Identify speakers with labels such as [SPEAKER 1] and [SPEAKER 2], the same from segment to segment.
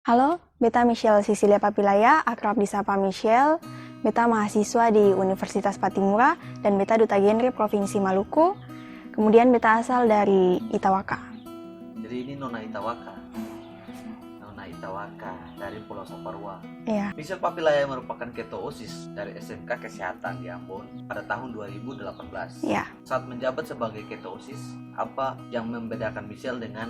[SPEAKER 1] Halo, Beta Michelle Cecilia Papilaya, akrab disapa Michelle. Beta mahasiswa di Universitas Patimura dan Beta Duta Genre Provinsi Maluku. Kemudian Beta asal dari Itawaka.
[SPEAKER 2] Jadi ini Nona Itawaka. Nona Itawaka dari Pulau Saparua.
[SPEAKER 1] Iya.
[SPEAKER 2] Michelle Papilaya merupakan ketua OSIS dari SMK Kesehatan di Ambon pada tahun 2018.
[SPEAKER 1] Iya.
[SPEAKER 2] Saat menjabat sebagai ketua OSIS, apa yang membedakan Michelle dengan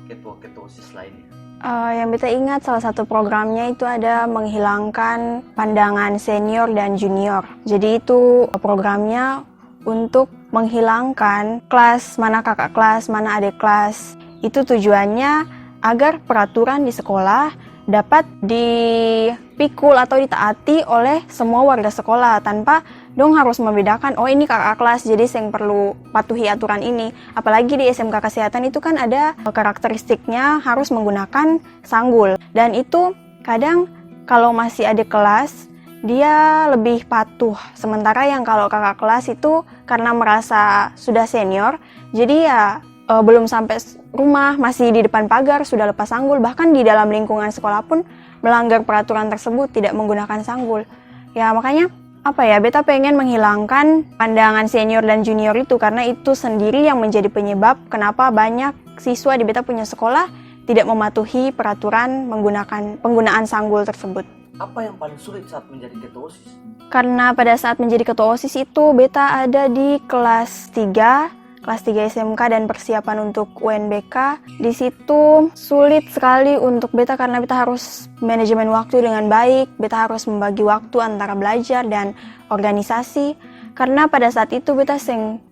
[SPEAKER 2] ketua-ketua OSIS lainnya?
[SPEAKER 1] Yang Beta ingat salah satu programnya itu ada menghilangkan pandangan senior dan junior. Jadi itu programnya untuk menghilangkan kelas, mana kakak kelas, mana adik kelas. Itu tujuannya agar peraturan di sekolah dapat dipikul atau ditaati oleh semua warga sekolah tanpa dong harus membedakan, oh ini kakak kelas jadi yang perlu patuhi aturan ini. Apalagi di SMK Kesehatan itu kan ada karakteristiknya harus menggunakan sanggul. Dan itu kadang kalau masih adik kelas dia lebih patuh. Sementara yang kalau kakak kelas itu karena merasa sudah senior, jadi ya belum sampai rumah, masih di depan pagar, sudah lepas sanggul. Bahkan di dalam lingkungan sekolah pun melanggar peraturan tersebut, tidak menggunakan sanggul. Ya makanya Beta pengen menghilangkan pandangan senior dan junior itu karena itu sendiri yang menjadi penyebab kenapa banyak siswa di Beta punya sekolah tidak mematuhi peraturan penggunaan sanggul tersebut.
[SPEAKER 2] Apa yang paling sulit saat menjadi ketua OSIS?
[SPEAKER 1] Karena pada saat menjadi ketua OSIS itu Beta ada di kelas 3 SMK dan persiapan untuk UNBK. Di situ sulit sekali untuk Beta karena Beta harus manajemen waktu dengan baik. Beta harus membagi waktu antara belajar dan organisasi. Karena pada saat itu Beta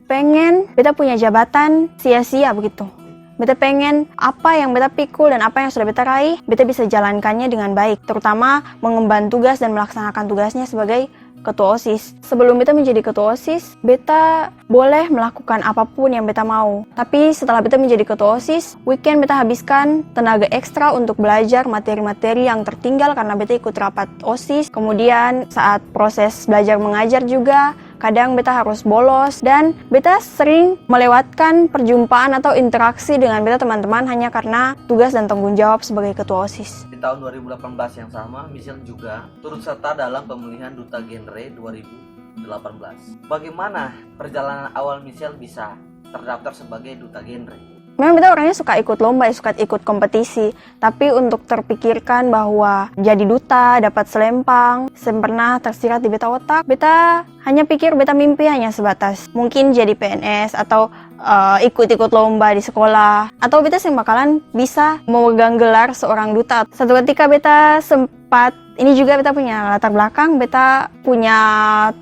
[SPEAKER 1] pengen Beta punya jabatan sia-sia begitu. Beta pengen apa yang Beta pikul dan apa yang sudah Beta raih, Beta bisa jalankannya dengan baik. Terutama mengemban tugas dan melaksanakan tugasnya sebagai ketua OSIS. Sebelum Beta menjadi ketua OSIS, Beta boleh melakukan apapun yang Beta mau. Tapi setelah Beta menjadi ketua OSIS, weekend Beta habiskan tenaga ekstra untuk belajar materi-materi yang tertinggal karena Beta ikut rapat OSIS. Kemudian saat proses belajar mengajar juga, kadang Beta harus bolos dan Beta sering melewatkan perjumpaan atau interaksi dengan Beta teman-teman hanya karena tugas dan tanggung jawab sebagai ketua OSIS.
[SPEAKER 2] Di tahun 2018 yang sama, Michelle juga turut serta dalam pemilihan Duta Genre 2018. Bagaimana perjalanan awal Michelle bisa terdaftar sebagai Duta Genre?
[SPEAKER 1] Memang Beta orangnya suka ikut lomba, suka ikut kompetisi. Tapi untuk terpikirkan bahwa jadi duta, dapat selempang, pernah tersirat di Beta otak. Beta hanya pikir Beta mimpi hanya sebatas mungkin jadi PNS atau ikut-ikut lomba di sekolah. Atau Beta bakalan bisa memegang gelar seorang duta. Satu ketika Beta sempat, ini juga Beta punya latar belakang, Beta punya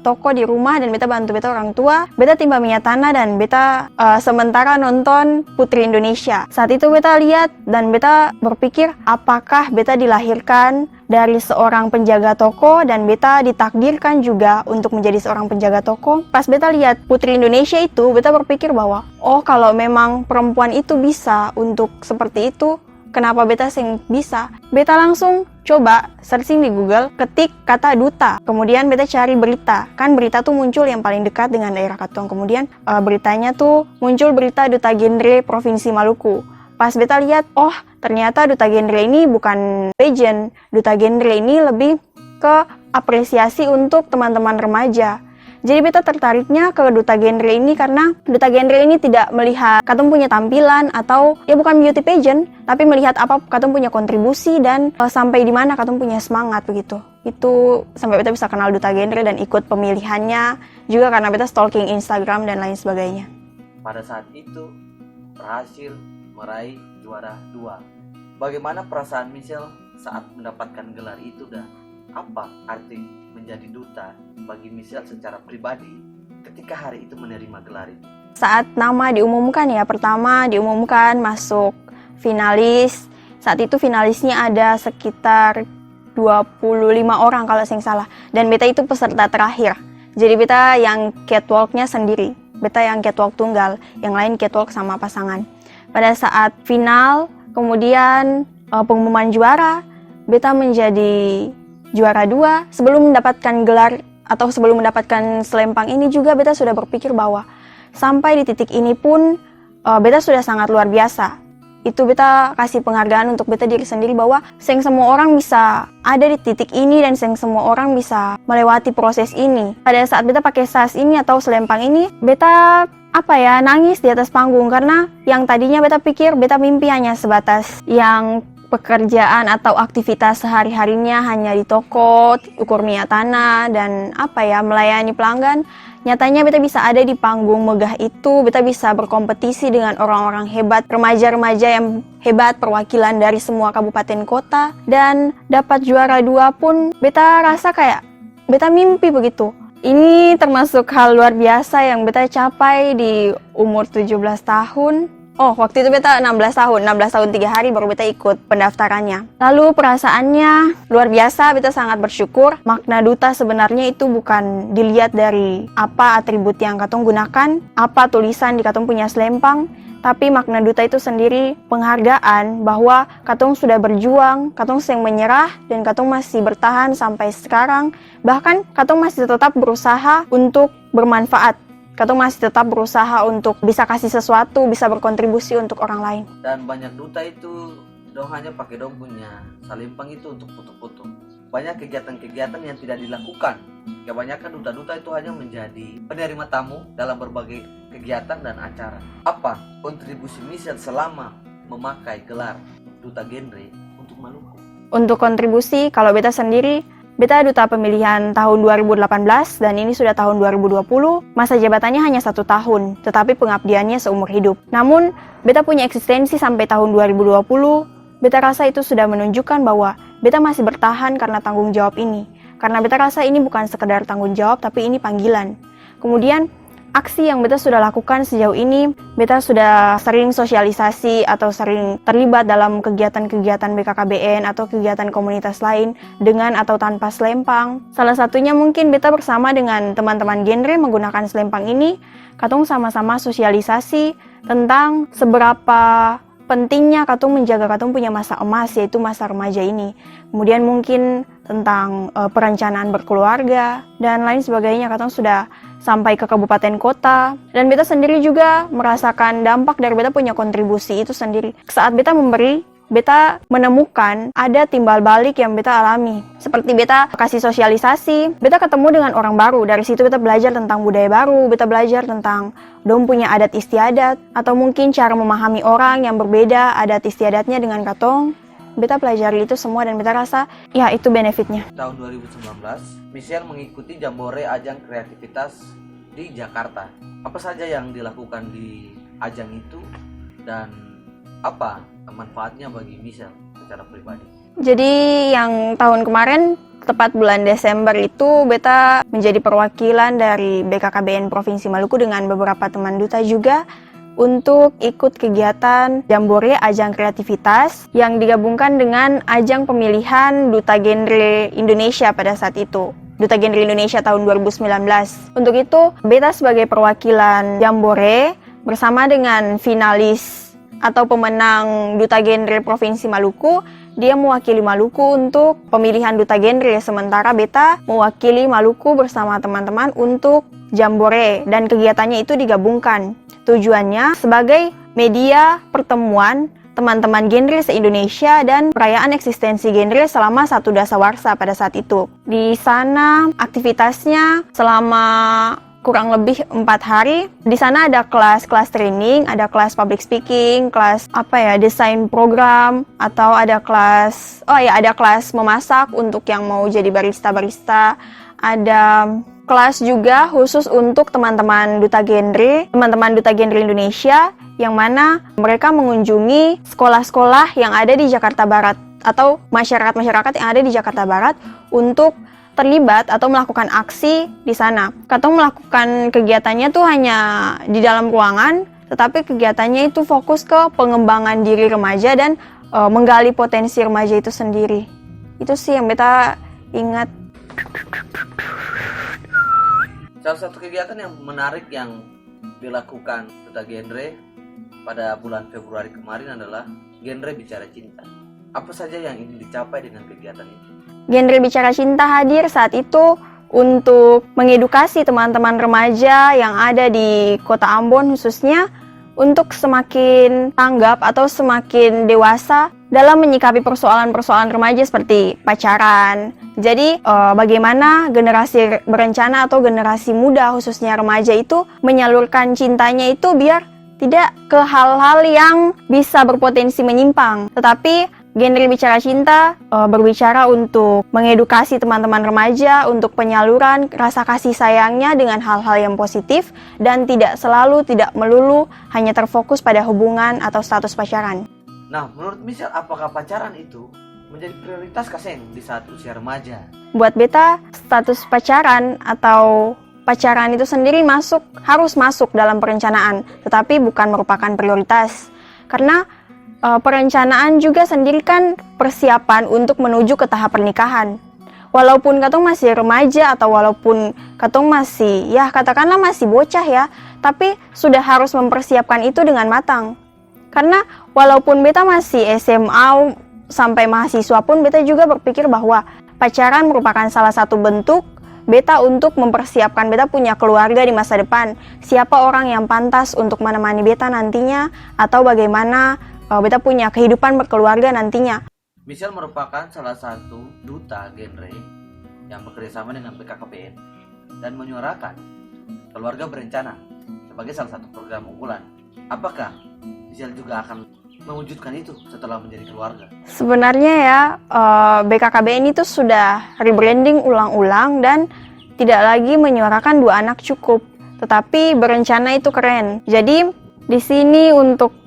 [SPEAKER 1] toko di rumah dan Beta bantu Beta orang tua. Beta timba minyak tanah dan Beta sementara nonton Putri Indonesia. Saat itu Beta lihat dan Beta berpikir apakah Beta dilahirkan dari seorang penjaga toko dan Beta ditakdirkan juga untuk menjadi seorang penjaga toko. Pas Beta lihat Putri Indonesia itu, Beta berpikir bahwa oh kalau memang perempuan itu bisa untuk seperti itu, kenapa Beta bisa? Beta langsung coba searching di Google, ketik kata duta. Kemudian Beta cari berita. Kan berita tuh muncul yang paling dekat dengan daerah Katong. Kemudian beritanya tuh muncul berita Duta Genre Provinsi Maluku. Pas Beta lihat, oh ternyata Duta Genre ini bukan pageant. Duta Genre ini lebih ke apresiasi untuk teman-teman remaja. Jadi Beta tertariknya ke Duta Genre ini karena Duta Genre ini tidak melihat Katong punya tampilan atau ya bukan beauty pageant, tapi melihat apa Katong punya kontribusi dan sampai di mana Katong punya semangat begitu. Itu sampai Beta bisa kenal Duta Genre dan ikut pemilihannya juga karena Beta stalking Instagram dan lain sebagainya.
[SPEAKER 2] Pada saat itu berhasil meraih juara 2. Bagaimana perasaan Michelle saat mendapatkan gelar itu dan apa arti menjadi duta bagi Michelle secara pribadi ketika hari itu menerima gelar itu?
[SPEAKER 1] Saat nama diumumkan ya, pertama diumumkan masuk finalis. Saat itu finalisnya ada sekitar 25 orang kalau saya salah. Dan Beta itu peserta terakhir. Jadi Beta yang catwalknya sendiri. Beta yang catwalk tunggal, yang lain catwalk sama pasangan. Pada saat final, kemudian pengumuman juara, Beta menjadi juara 2. Sebelum mendapatkan gelar atau sebelum mendapatkan selempang ini juga Beta sudah berpikir bahwa sampai di titik ini pun Beta sudah sangat luar biasa. itu beta kasih penghargaan untuk beta diri sendiri bahwa seng semua orang bisa ada di titik ini dan seng semua orang bisa melewati proses ini. Pada saat beta pakai sas ini atau selempang ini, beta nangis di atas panggung karena yang tadinya beta pikir beta mimpi hanya sebatas yang pekerjaan atau aktivitas sehari-harinya hanya di toko, ukur minyak tanah dan melayani pelanggan. Nyatanya beta bisa ada di panggung megah itu, beta bisa berkompetisi dengan orang-orang hebat, remaja-remaja yang hebat, perwakilan dari semua kabupaten kota, dan dapat juara 2 pun beta rasa kayak beta mimpi begitu. Ini termasuk hal luar biasa yang beta capai di umur 17 tahun. Oh, waktu itu beta 16 tahun 3 hari baru beta ikut pendaftarannya. Lalu perasaannya luar biasa, beta sangat bersyukur. Makna duta sebenarnya itu bukan dilihat dari apa atribut yang katong gunakan, apa tulisan di katong punya selempang, tapi makna duta itu sendiri penghargaan bahwa katong sudah berjuang, katong seng menyerah, dan katong masih bertahan sampai sekarang. Bahkan katong masih tetap berusaha untuk bermanfaat. Katong masih tetap berusaha untuk bisa kasih sesuatu, bisa berkontribusi untuk orang lain.
[SPEAKER 2] Dan banyak duta itu dong hanya pakai dong punya selempang itu untuk foto-foto. Banyak kegiatan-kegiatan yang tidak dilakukan. Kebanyakan duta-duta itu hanya menjadi penerima tamu dalam berbagai kegiatan dan acara. Apa kontribusi Michelle selama memakai gelar duta genre untuk Maluku? Untuk
[SPEAKER 1] kontribusi, kalau beta sendiri, beta duta pemilihan tahun 2018 dan ini sudah tahun 2020. Masa jabatannya hanya 1 tahun, tetapi pengabdiannya seumur hidup. Namun, beta punya eksistensi sampai tahun 2020. Beta rasa itu sudah menunjukkan bahwa beta masih bertahan karena tanggung jawab ini. Karena beta rasa ini bukan sekedar tanggung jawab, tapi ini panggilan. Kemudian, aksi yang beta sudah lakukan sejauh ini, beta sudah sering sosialisasi atau sering terlibat dalam kegiatan-kegiatan BKKBN atau kegiatan komunitas lain dengan atau tanpa selempang. Salah satunya mungkin beta bersama dengan teman-teman genre menggunakan selempang ini, katong sama-sama sosialisasi tentang seberapa pentingnya katong menjaga katong punya masa emas, yaitu masa remaja ini. Kemudian mungkin tentang perencanaan berkeluarga dan lain sebagainya. Katong sudah sampai ke kabupaten kota, dan beta sendiri juga merasakan dampak dari beta punya kontribusi itu sendiri. Saat beta memberi, beta menemukan ada timbal balik yang beta alami. Seperti beta kasih sosialisasi, beta ketemu dengan orang baru. Dari situ beta belajar tentang budaya baru, beta belajar tentang dong punya adat istiadat, atau mungkin cara memahami orang yang berbeda adat istiadatnya dengan katong. Beta pelajari itu semua dan beta rasa ya itu benefitnya.
[SPEAKER 2] Tahun 2019, Michelle mengikuti Jambore Ajang Kreativitas di Jakarta. Apa saja yang dilakukan di ajang itu dan apa manfaatnya bagi Michelle secara pribadi?
[SPEAKER 1] Jadi yang tahun kemarin, tepat bulan Desember itu, beta menjadi perwakilan dari BKKBN Provinsi Maluku dengan beberapa teman duta juga untuk ikut kegiatan Jambore Ajang Kreativitas yang digabungkan dengan ajang pemilihan Duta Genre Indonesia pada saat itu. Duta Genre Indonesia tahun 2019. Untuk itu, beta sebagai perwakilan Jambore bersama dengan finalis atau pemenang Duta Genre Provinsi Maluku, dia mewakili Maluku untuk pemilihan Duta Genre, sementara beta mewakili Maluku bersama teman-teman untuk Jambore, dan kegiatannya itu digabungkan. Tujuannya sebagai media pertemuan teman-teman genre se-Indonesia dan perayaan eksistensi genre selama 1 dasawarsa pada saat itu. Di sana aktivitasnya selama kurang lebih 4 hari. Di sana ada kelas training, ada kelas public speaking, kelas desain program, atau ada kelas memasak untuk yang mau jadi barista. Ada kelas juga khusus untuk teman-teman Duta Genre Indonesia, yang mana mereka mengunjungi sekolah-sekolah yang ada di Jakarta Barat atau masyarakat-masyarakat yang ada di Jakarta Barat untuk terlibat atau melakukan aksi di sana. Katong melakukan kegiatannya tuh hanya di dalam ruangan, tetapi kegiatannya itu fokus ke pengembangan diri remaja dan menggali potensi remaja itu sendiri. Itu sih yang beta ingat.
[SPEAKER 2] Salah satu kegiatan yang menarik yang dilakukan Duta Genre pada bulan Februari kemarin adalah Genre Bicara Cinta. Apa saja yang ingin dicapai dengan kegiatan itu?
[SPEAKER 1] Genre Bicara Cinta hadir saat itu untuk mengedukasi teman-teman remaja yang ada di Kota Ambon khususnya untuk semakin tanggap atau semakin dewasa dalam menyikapi persoalan-persoalan remaja seperti pacaran. Jadi bagaimana generasi berencana atau generasi muda khususnya remaja itu menyalurkan cintanya itu biar tidak ke hal-hal yang bisa berpotensi menyimpang. Tetapi genre bicara cinta berbicara untuk mengedukasi teman-teman remaja untuk penyaluran rasa kasih sayangnya dengan hal-hal yang positif dan tidak melulu hanya terfokus pada hubungan atau status pacaran.
[SPEAKER 2] Nah, menurut Michelle, apakah pacaran itu menjadi prioritas Kaseng di saat usia remaja?
[SPEAKER 1] Buat beta, status pacaran atau pacaran itu sendiri harus masuk dalam perencanaan, tetapi bukan merupakan prioritas. Karena perencanaan juga sendiri kan persiapan untuk menuju ke tahap pernikahan. Walaupun katong masih remaja atau walaupun katong masih, ya katakanlah masih bocah ya, tapi sudah harus mempersiapkan itu dengan matang. Karena walaupun beta masih SMA sampai mahasiswa pun beta juga berpikir bahwa pacaran merupakan salah satu bentuk beta untuk mempersiapkan beta punya keluarga di masa depan. Siapa orang yang pantas untuk menemani beta nantinya atau bagaimana beta punya kehidupan berkeluarga nantinya.
[SPEAKER 2] Michelle merupakan salah satu duta genre yang bekerjasama dengan BKKBN dan menyuarakan keluarga berencana sebagai salah satu program unggulan. Apakah Michelle juga akan mewujudkan itu setelah menjadi keluarga?
[SPEAKER 1] Sebenarnya ya BKKBN itu sudah rebranding ulang-ulang dan tidak lagi menyuarakan 2 anak cukup, tetapi berencana itu keren. Jadi di sini untuk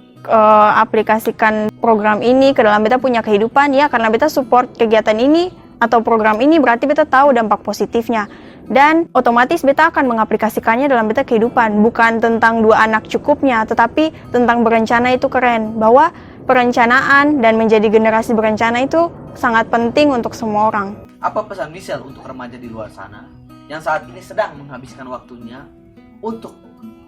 [SPEAKER 1] aplikasikan program ini ke dalam beta punya kehidupan ya, karena beta support kegiatan ini atau program ini berarti beta tahu dampak positifnya dan otomatis beta akan mengaplikasikannya dalam beta kehidupan. Bukan tentang 2 anak cukupnya, tetapi tentang berencana itu keren, bahwa perencanaan dan menjadi generasi berencana itu sangat penting untuk semua orang.
[SPEAKER 2] Apa pesan Michelle untuk remaja di luar sana yang saat ini sedang menghabiskan waktunya untuk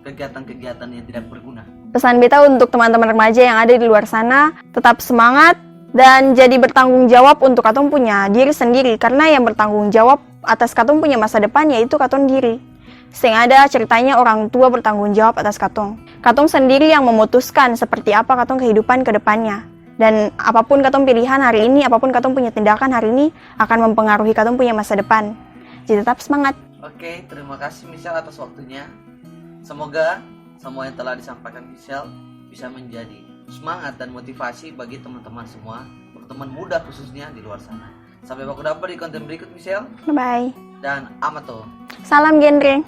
[SPEAKER 2] kegiatan-kegiatan yang tidak berguna?
[SPEAKER 1] Pesan beta untuk teman-teman remaja yang ada di luar sana, tetap semangat dan jadi bertanggung jawab untuk katong punya diri sendiri, karena yang bertanggung jawab atas katong punya masa depan yaitu katong diri. Sing ada ceritanya orang tua bertanggung jawab atas katong. Katong sendiri yang memutuskan seperti apa katong kehidupan ke depannya. Dan apapun katong pilihan hari ini, apapun katong punya tindakan hari ini akan mempengaruhi katong punya masa depan. Jadi tetap semangat.
[SPEAKER 2] Oke, terima kasih Michelle atas waktunya. Semoga semua yang telah disampaikan Michelle bisa menjadi semangat dan motivasi bagi teman-teman semua, teman muda khususnya di luar sana. Sampai baku dapat di konten berikut Michelle.
[SPEAKER 1] Bye.
[SPEAKER 2] Dan Amato.
[SPEAKER 1] Salam genre.